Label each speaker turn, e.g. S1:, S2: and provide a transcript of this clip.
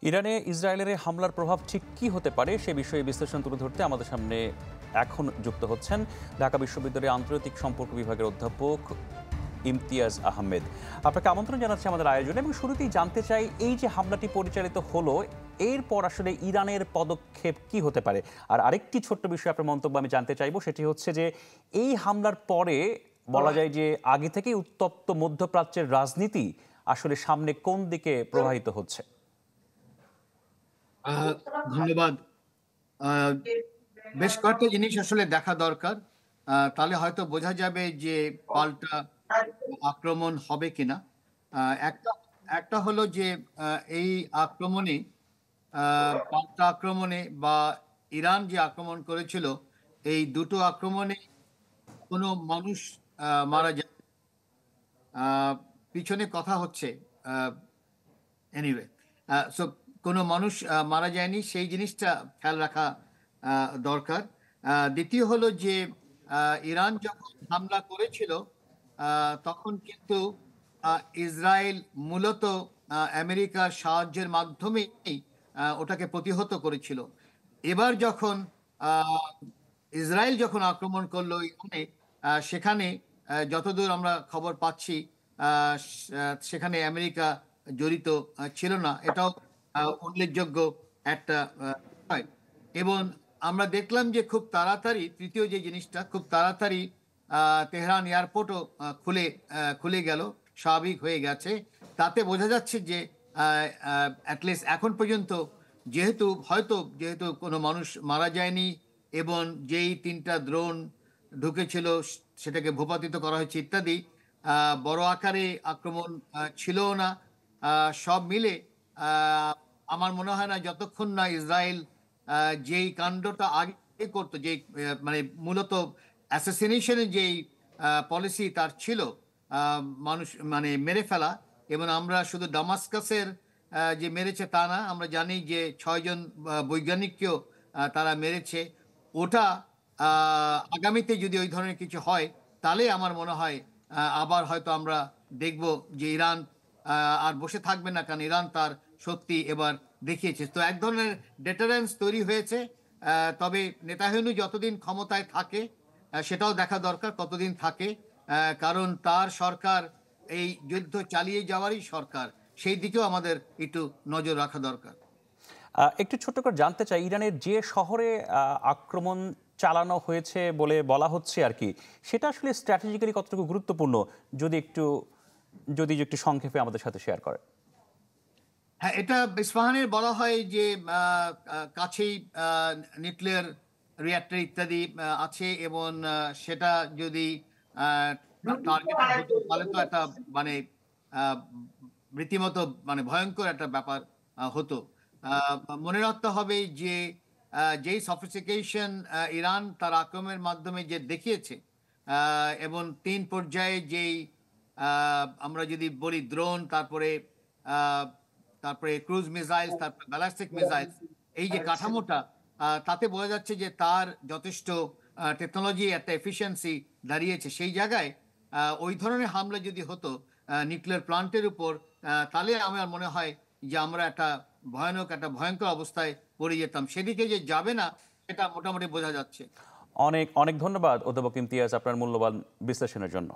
S1: ইরানে ইসরায়েলের এই হামলার প্রভাব ঠিক কী হতে পারে সে বিষয়ে বিশ্লেষণ তুলে ধরতে আমাদের সামনে এখন যুক্ত হচ্ছেন ঢাকা বিশ্ববিদ্যালয়ের আন্তর্জাতিক সম্পর্ক বিভাগের অধ্যাপক ইমতিয়াজ আহমেদ। আপনাকে আমন্ত্রণ জানাচ্ছি আমাদের আয়োজনে এবং শুরুতেই জানতে চাই, এই যে হামলাটি পরিচালিত হলো এরপর আসলে ইরানের পদক্ষেপ কি হতে পারে। আর আরেকটি ছোট্ট বিষয় আপনার মন্তব্য আমি জানতে চাইবো, সেটি হচ্ছে যে এই হামলার পরে বলা যায় যে আগে থেকেই উত্তপ্ত মধ্যপ্রাচ্যের রাজনীতি আসলে সামনে কোন দিকে প্রবাহিত হচ্ছে।
S2: ধন্যবাদ। আহ, বেশ কয়েকটা জিনিস আসলে দেখা দরকার। তাহলে হয়তো বোঝা যাবে যে পাল্টা আক্রমণ হবে কিনা। একটা একটা হলো যে এই আক্রমণে, পাল্টা আক্রমণে বা ইরান যে আক্রমণ করেছিল, এই দুটো আক্রমণে কোনো মানুষ মারা যায়। আহ, পিছনে কথা হচ্ছে। এনিওয়ে, সো কোনো মানুষ মারা যায়নি, সেই জিনিসটা খেয়াল রাখা দরকার। দ্বিতীয় হলো যে ইরান যখন হামলা করেছিল তখন কিন্তু ইসরায়েল মূলত আমেরিকার সাহায্যের মাধ্যমেই ওটাকে প্রতিহত করেছিল। এবার যখন আহ, ইসরায়েল যখন আক্রমণ করলো ইরানে, সেখানে যতদূর আমরা খবর পাচ্ছি সেখানে আমেরিকা জড়িত ছিল না, এটাও উল্লেখযোগ্য একটা বিষয়। এবং আমরা দেখলাম যে খুব তাড়াতাড়ি, তৃতীয় যে জিনিসটা, খুব তাড়াতাড়ি তেহরান এয়ারপোর্টও খুলে গেল, স্বাভাবিক হয়ে গেছে। তাতে বোঝা যাচ্ছে যে অ্যাটলিস্ট এখন পর্যন্ত যেহেতু কোনো মানুষ মারা যায়নি এবং যেই তিনটা ড্রোন ঢুকেছিল সেটাকে ভূপাতিত করা হয়েছে ইত্যাদি, বড় আকারে আক্রমণ ছিল না। সব মিলে আহ, আমার মনে হয় না, যতক্ষণ না ইসরায়েল যেই কাণ্ডটা আগে করতো, যে মানে মূলত অ্যাসাসিনেশনের যেই পলিসি তার ছিল, মানুষ মানে মেরে ফেলা। এবং আমরা শুধু দামাস্কাসের যে মেরেছে তা না, আমরা জানি যে 6 জন বৈজ্ঞানিককেও তারা মেরেছে। ওটা আগামীতে যদি ওই ধরনের কিছু হয়, তাহলে আমার মনে হয় আবার হয়তো আমরা দেখব যে ইরান আর বসে থাকবে না, কারণ ইরান তার শক্তি এবার দেখিয়েছে। তো এক ধরনের ডেটারেন্স তৈরি হয়েছে। তবে নেতানিয়াহু যতদিন ক্ষমতায় থাকে সেটাও দেখা দরকার, কতদিন থাকে। কারণ তার সরকার এই যুদ্ধ চালিয়ে যাওয়ারই সরকার, সেই দিকেও আমাদের একটু নজর রাখা দরকার।
S1: একটু ছোট্ট করে জানতে চাই, ইরানের যে শহরে আক্রমণ চালানো হয়েছে বলে বলা হচ্ছে আর কি, সেটা আসলে স্ট্র্যাটেজিক্যালি কতটুকু গুরুত্বপূর্ণ, যদি একটু একটু সংক্ষেপে আমাদের সাথে শেয়ার করেন।
S2: হ্যাঁ, এটা ইস্পাহানের বলা হয় যে কাছেই নিউক্লিয়ার রিঅ্যাক্টর ইত্যাদি আছে, এবং সেটা যদি টার্গেটেড হতো তাহলে তো একটা মানে আহ, রীতিমতো মানে ভয়ঙ্কর একটা ব্যাপার হতো। আহ, মনে রাখতে হবে যে যেই সফিস্টিকেশন ইরান তার আক্রমণের মাধ্যমে যে দেখিয়েছে, এবং 3 পর্যায়ে যেই আমরা যদি বলি ড্রোন, তারপরে ক্রুজ মিসাইলস, তারপরে ব্যালিস্টিক মিসাইলস, এই যে কাঠামোটা, তাতে বোঝা যাচ্ছে যে তার যথেষ্ট টেকনোলজি, একটা এফিসিয়েন্সি দাঁড়িয়েছে। সেই জায়গায় ওই ধরনের হামলা যদি হতো নিউক্লিয়ার প্লান্টের উপর, তাহলে আমার মনে হয় যে আমরা একটা ভয়ঙ্কর অবস্থায় পড়ে যেতাম। সেদিকে যে যাবে না, সেটা মোটামুটি বোঝা যাচ্ছে।
S1: অনেক অনেক ধন্যবাদ অধ্যাপক ইমতিয়াজ আপনার মূল্যবান বিশ্লেষণের জন্য।